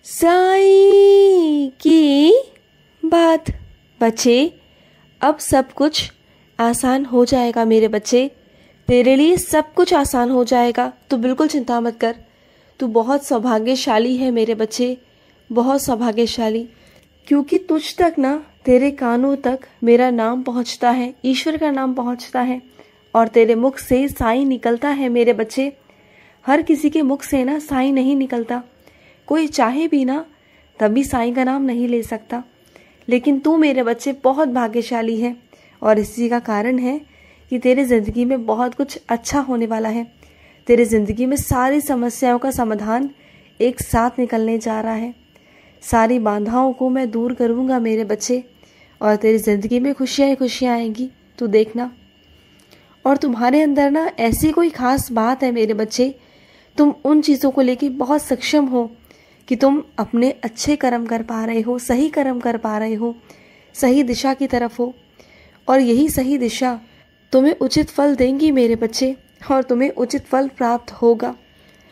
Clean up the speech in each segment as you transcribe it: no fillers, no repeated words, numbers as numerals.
साईं की बात। बच्चे, अब सब कुछ आसान हो जाएगा मेरे बच्चे, तेरे लिए सब कुछ आसान हो जाएगा। तू बिल्कुल चिंता मत कर। तू बहुत सौभाग्यशाली है मेरे बच्चे, बहुत सौभाग्यशाली, क्योंकि तुझ तक ना, तेरे कानों तक मेरा नाम पहुंचता है, ईश्वर का नाम पहुंचता है और तेरे मुख से साईं निकलता है मेरे बच्चे। हर किसी के मुख से ना साईं नहीं निकलता, कोई चाहे भी ना तभी साईं का नाम नहीं ले सकता। लेकिन तू मेरे बच्चे बहुत भाग्यशाली है और इसी का कारण है कि तेरे ज़िंदगी में बहुत कुछ अच्छा होने वाला है। तेरे ज़िंदगी में सारी समस्याओं का समाधान एक साथ निकलने जा रहा है। सारी बाधाओं को मैं दूर करूँगा मेरे बच्चे और तेरी ज़िंदगी में खुशियाँ ही खुशियाँ आएंगी, तू देखना। और तुम्हारे अंदर ना ऐसी कोई ख़ास बात है मेरे बच्चे, तुम उन चीज़ों को लेके बहुत सक्षम हो कि तुम अपने अच्छे कर्म कर पा रहे हो, सही कर्म कर पा रहे हो, सही दिशा की तरफ हो। और यही सही दिशा तुम्हें उचित फल देंगी मेरे बच्चे और तुम्हें उचित फल प्राप्त होगा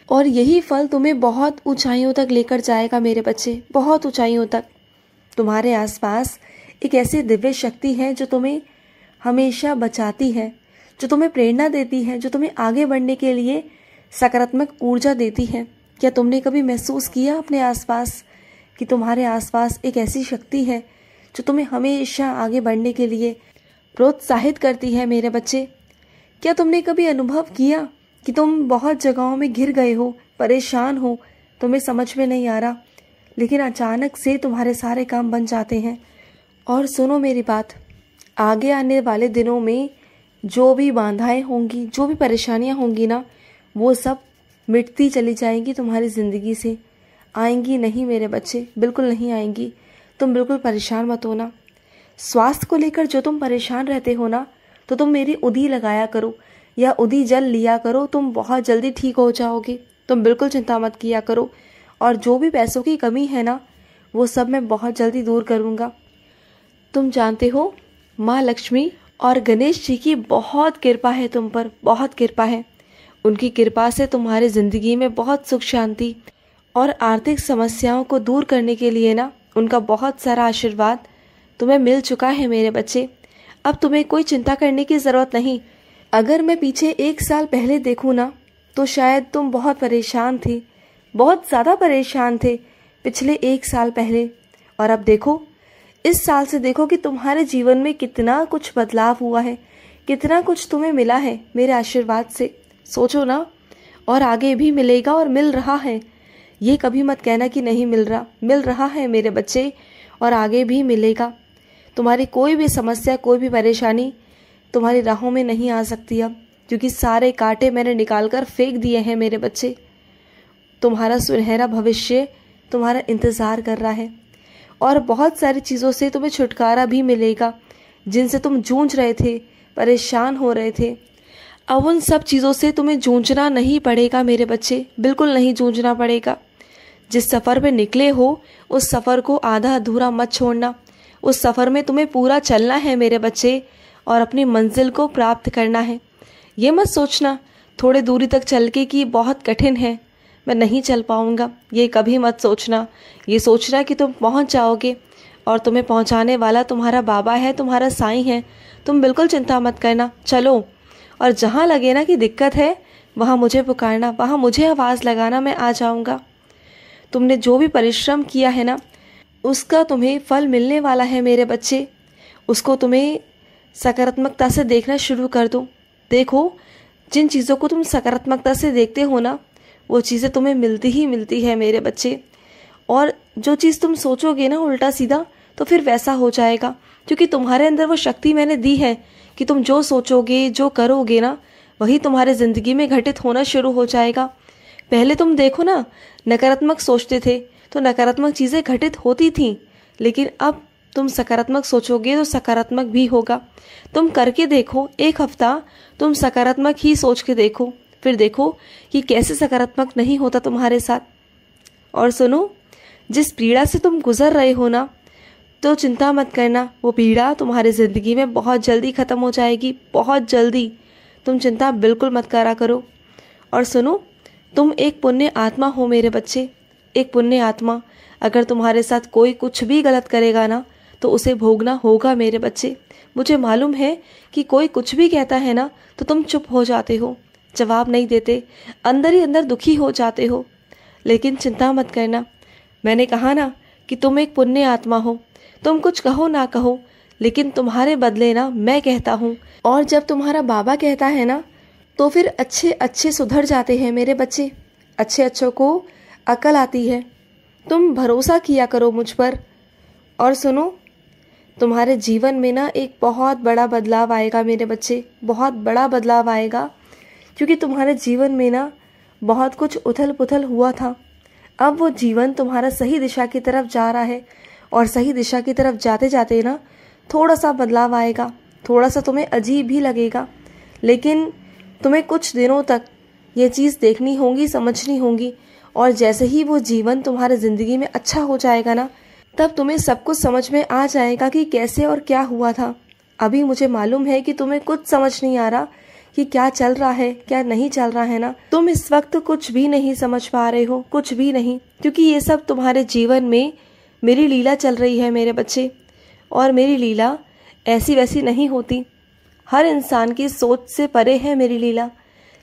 और यही फल तुम्हें बहुत ऊंचाइयों तक लेकर जाएगा मेरे बच्चे, बहुत ऊंचाइयों तक। तुम्हारे आसपास एक ऐसी दिव्य शक्ति है जो तुम्हें हमेशा बचाती है, जो तुम्हें प्रेरणा देती है, जो तुम्हें आगे बढ़ने के लिए सकारात्मक ऊर्जा देती है। क्या तुमने कभी महसूस किया अपने आसपास कि तुम्हारे आसपास एक ऐसी शक्ति है जो तुम्हें हमेशा आगे बढ़ने के लिए प्रोत्साहित करती है मेरे बच्चे? क्या तुमने कभी अनुभव किया कि तुम बहुत जगहों में घिर गए हो, परेशान हो, तुम्हें समझ में नहीं आ रहा, लेकिन अचानक से तुम्हारे सारे काम बन जाते हैं? और सुनो मेरी बात, आगे आने वाले दिनों में जो भी बाधाएं होंगी, जो भी परेशानियां होंगी ना, वो सब मिटती चली जाएंगी तुम्हारी ज़िंदगी से। आएंगी नहीं मेरे बच्चे, बिल्कुल नहीं आएंगी। तुम बिल्कुल परेशान मत होना। स्वास्थ्य को लेकर जो तुम परेशान रहते हो ना, तो तुम मेरी उदी लगाया करो या उदी जल लिया करो, तुम बहुत जल्दी ठीक हो जाओगे। तुम बिल्कुल चिंता मत किया करो। और जो भी पैसों की कमी है ना, वो सब मैं बहुत जल्दी दूर करूँगा। तुम जानते हो, माँ लक्ष्मी और गणेश जी की बहुत कृपा है तुम पर, बहुत कृपा है। उनकी कृपा से तुम्हारी ज़िंदगी में बहुत सुख शांति और आर्थिक समस्याओं को दूर करने के लिए ना, उनका बहुत सारा आशीर्वाद तुम्हें मिल चुका है मेरे बच्चे। अब तुम्हें कोई चिंता करने की ज़रूरत नहीं। अगर मैं पीछे 1 साल पहले देखूँ ना, तो शायद तुम बहुत परेशान थे, बहुत ज़्यादा परेशान थे पिछले 1 साल पहले। और अब देखो, इस साल से देखो कि तुम्हारे जीवन में कितना कुछ बदलाव हुआ है, कितना कुछ तुम्हें मिला है मेरे आशीर्वाद से। सोचो ना, और आगे भी मिलेगा और मिल रहा है। ये कभी मत कहना कि नहीं मिल रहा, मिल रहा है मेरे बच्चे और आगे भी मिलेगा। तुम्हारी कोई भी समस्या, कोई भी परेशानी तुम्हारी राहों में नहीं आ सकती अब, क्योंकि सारे कांटे मैंने निकाल कर फेंक दिए हैं मेरे बच्चे। तुम्हारा सुनहरा भविष्य तुम्हारा इंतज़ार कर रहा है और बहुत सारी चीज़ों से तुम्हें छुटकारा भी मिलेगा जिनसे तुम जूझ रहे थे, परेशान हो रहे थे। अब उन सब चीज़ों से तुम्हें जूझना नहीं पड़ेगा मेरे बच्चे, बिल्कुल नहीं जूझना पड़ेगा। जिस सफ़र पे निकले हो, उस सफ़र को आधा अधूरा मत छोड़ना। उस सफ़र में तुम्हें पूरा चलना है मेरे बच्चे और अपनी मंजिल को प्राप्त करना है। ये मत सोचना थोड़े दूरी तक चल के कि बहुत कठिन है, मैं नहीं चल पाऊँगा, ये कभी मत सोचना। ये सोचना कि तुम पहुँच जाओगे और तुम्हें पहुँचाने वाला तुम्हारा बाबा है, तुम्हारा साईं है। तुम बिल्कुल चिंता मत करना, चलो। और जहाँ लगे ना कि दिक्कत है, वहाँ मुझे पुकारना, वहाँ मुझे आवाज़ लगाना, मैं आ जाऊँगा। तुमने जो भी परिश्रम किया है ना, उसका तुम्हें फल मिलने वाला है मेरे बच्चे। उसको तुम्हें सकारात्मकता से देखना शुरू कर दो। देखो, जिन चीज़ों को तुम सकारात्मकता से देखते हो ना, वो चीज़ें तुम्हें मिलती ही मिलती है मेरे बच्चे। और जो चीज़ तुम सोचोगे ना उल्टा सीधा, तो फिर वैसा हो जाएगा, क्योंकि तुम्हारे अंदर वो शक्ति मैंने दी है कि तुम जो सोचोगे, जो करोगे ना, वही तुम्हारे ज़िंदगी में घटित होना शुरू हो जाएगा। पहले तुम देखो ना, नकारात्मक सोचते थे तो नकारात्मक चीज़ें घटित होती थीं, लेकिन अब तुम सकारात्मक सोचोगे तो सकारात्मक भी होगा। तुम करके देखो, 1 हफ्ता तुम सकारात्मक ही सोच के देखो, फिर देखो कि कैसे सकारात्मक नहीं होता तुम्हारे साथ। और सुनो, जिस पीड़ा से तुम गुजर रहे हो ना, तो चिंता मत करना, वो पीड़ा तुम्हारी ज़िंदगी में बहुत जल्दी ख़त्म हो जाएगी, बहुत जल्दी। तुम चिंता बिल्कुल मत करा करो। और सुनो, तुम एक पुण्य आत्मा हो मेरे बच्चे, एक पुण्य आत्मा, अगर तुम्हारे साथ कोई कुछ भी गलत करेगा ना तो उसे भोगना होगा मेरे बच्चे। मुझे मालूम है कि कोई कुछ भी कहता है ना तो तुम चुप हो जाते हो, जवाब नहीं देते, अंदर ही अंदर दुखी हो जाते हो। लेकिन चिंता मत करना, मैंने कहा ना कि तुम एक पुण्य आत्मा हो। तुम कुछ कहो ना कहो, लेकिन तुम्हारे बदले ना मैं कहता हूँ, और जब तुम्हारा बाबा कहता है ना तो फिर अच्छे अच्छे सुधर जाते हैं मेरे बच्चे। अच्छे अच्छों को अकल आती है। तुम भरोसा किया करो मुझ पर। और सुनो, तुम्हारे जीवन में ना एक बहुत बड़ा बदलाव आएगा मेरे बच्चे, बहुत बड़ा बदलाव आएगा, क्योंकि तुम्हारे जीवन में ना बहुत कुछ उथल पुथल हुआ था। अब वो जीवन तुम्हारा सही दिशा की तरफ जा रहा है, और सही दिशा की तरफ जाते जाते ना थोड़ा सा बदलाव आएगा। थोड़ा सा तुम्हें अजीब भी लगेगा, लेकिन तुम्हें कुछ दिनों तक ये चीज़ देखनी होगी, समझनी होगी, और जैसे ही वो जीवन तुम्हारे ज़िंदगी में अच्छा हो जाएगा ना, तब तुम्हें सब कुछ समझ में आ जाएगा कि कैसे और क्या हुआ था। अभी मुझे मालूम है कि तुम्हें कुछ समझ नहीं आ रहा कि क्या चल रहा है, क्या नहीं चल रहा है ना। तुम इस वक्त कुछ भी नहीं समझ पा रहे हो, कुछ भी नहीं, क्योंकि ये सब तुम्हारे जीवन में मेरी लीला चल रही है मेरे बच्चे। और मेरी लीला ऐसी वैसी नहीं होती, हर इंसान की सोच से परे है मेरी लीला।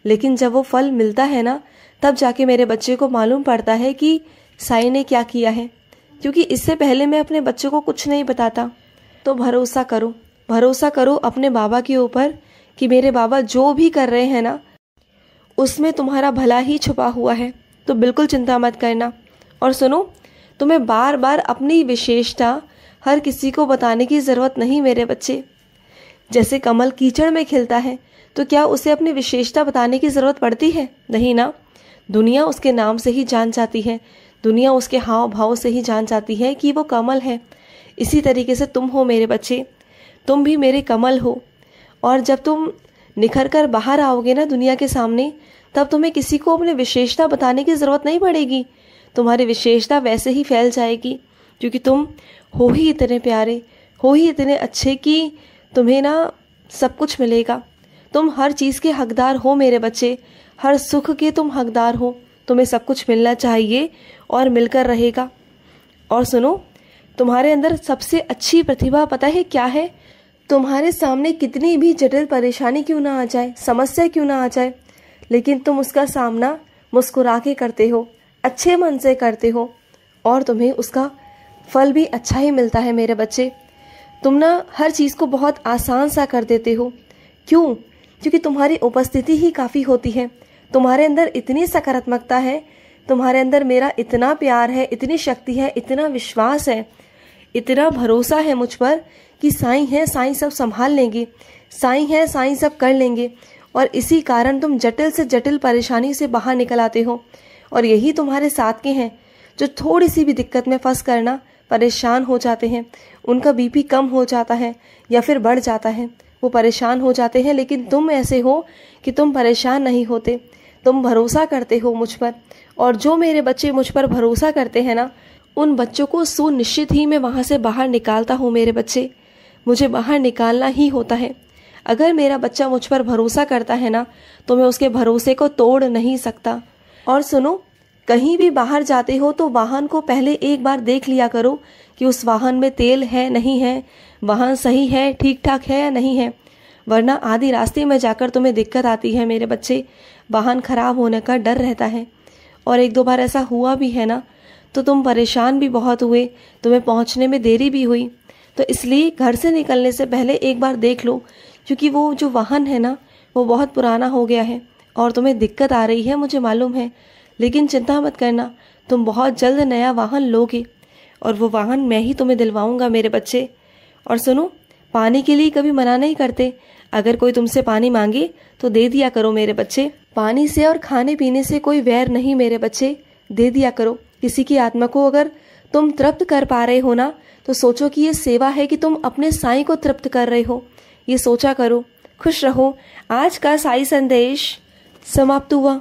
लेकिन जब वो फल मिलता है ना, तब जाके मेरे बच्चे को मालूम पड़ता है कि साईं ने क्या किया है, क्योंकि इससे पहले मैं अपने बच्चों को कुछ नहीं बताता। तो भरोसा करो, भरोसा करो अपने बाबा के ऊपर कि मेरे बाबा जो भी कर रहे हैं ना उसमें तुम्हारा भला ही छुपा हुआ है। तो बिल्कुल चिंता मत करना। और सुनो, तुम्हें बार बार अपनी विशेषता हर किसी को बताने की ज़रूरत नहीं मेरे बच्चे। जैसे कमल कीचड़ में खिलता है तो क्या उसे अपनी विशेषता बताने की ज़रूरत पड़ती है? नहीं ना। दुनिया उसके नाम से ही जान जाती है, दुनिया उसके हाव भाव से ही जान जाती है कि वो कमल है। इसी तरीके से तुम हो मेरे बच्चे, तुम भी मेरे कमल हो। और जब तुम निखर कर बाहर आओगे ना दुनिया के सामने, तब तुम्हें किसी को अपनी विशेषता बताने की ज़रूरत नहीं पड़ेगी। तुम्हारी विशेषता वैसे ही फैल जाएगी, क्योंकि तुम हो ही इतने प्यारे, हो ही इतने अच्छे कि तुम्हें ना सब कुछ मिलेगा। तुम हर चीज़ के हकदार हो मेरे बच्चे, हर सुख के तुम हकदार हो। तुम्हें सब कुछ मिलना चाहिए और मिलकर रहेगा। और सुनो, तुम्हारे अंदर सबसे अच्छी प्रतिभा पता है क्या है? तुम्हारे सामने कितनी भी जटिल परेशानी क्यों ना आ जाए, समस्या क्यों ना आ जाए, लेकिन तुम उसका सामना मुस्कुरा के करते हो, अच्छे मन से करते हो, और तुम्हें उसका फल भी अच्छा ही मिलता है मेरे बच्चे। तुम ना हर चीज़ को बहुत आसान सा कर देते हो। क्यों? क्योंकि तुम्हारी उपस्थिति ही काफ़ी होती है। तुम्हारे अंदर इतनी सकारात्मकता है, तुम्हारे अंदर मेरा इतना प्यार है, इतनी शक्ति है, इतना विश्वास है, इतना भरोसा है मुझ पर कि साईं है, साईं सब संभाल लेंगे, साईं है, साईं सब कर लेंगे। और इसी कारण तुम जटिल से जटिल परेशानी से बाहर निकल आते हो। और यही तुम्हारे साथ के हैं जो थोड़ी सी भी दिक्कत में फंस करना परेशान हो जाते हैं। उनका बीपी कम हो जाता है या फिर बढ़ जाता है, वो परेशान हो जाते हैं। लेकिन तुम ऐसे हो कि तुम परेशान नहीं होते, तुम भरोसा करते हो मुझ पर। और जो मेरे बच्चे मुझ पर भरोसा करते हैं ना, उन बच्चों को सुनिश्चित ही मैं वहाँ से बाहर निकालता हूँ मेरे बच्चे। मुझे बाहर निकालना ही होता है। अगर मेरा बच्चा मुझ पर भरोसा करता है ना, तो मैं उसके भरोसे को तोड़ नहीं सकता। और सुनो, कहीं भी बाहर जाते हो तो वाहन को पहले एक बार देख लिया करो कि उस वाहन में तेल है नहीं है, वाहन सही है, ठीक ठाक है या नहीं है, वरना आधी रास्ते में जाकर तुम्हें दिक्कत आती है मेरे बच्चे। वाहन खराब होने का डर रहता है। और एक दो बार ऐसा हुआ भी है ना, तो तुम परेशान भी बहुत हुए, तुम्हें पहुंचने में देरी भी हुई। तो इसलिए घर से निकलने से पहले एक बार देख लो, क्योंकि वो जो वाहन है ना, वो बहुत पुराना हो गया है और तुम्हें दिक्कत आ रही है, मुझे मालूम है। लेकिन चिंता मत करना, तुम बहुत जल्द नया वाहन लोगे, और वो वाहन मैं ही तुम्हें दिलवाऊंगा मेरे बच्चे। और सुनो, पानी के लिए कभी मना नहीं करते। अगर कोई तुमसे पानी मांगे तो दे दिया करो मेरे बच्चे। पानी से और खाने पीने से कोई वैर नहीं मेरे बच्चे, दे दिया करो। किसी की आत्मा को अगर तुम तृप्त कर पा रहे हो ना, तो सोचो कि ये सेवा है कि तुम अपने साईं को तृप्त कर रहे हो, ये सोचा करो। खुश रहो। आज का साई संदेश समाप्त हुआ।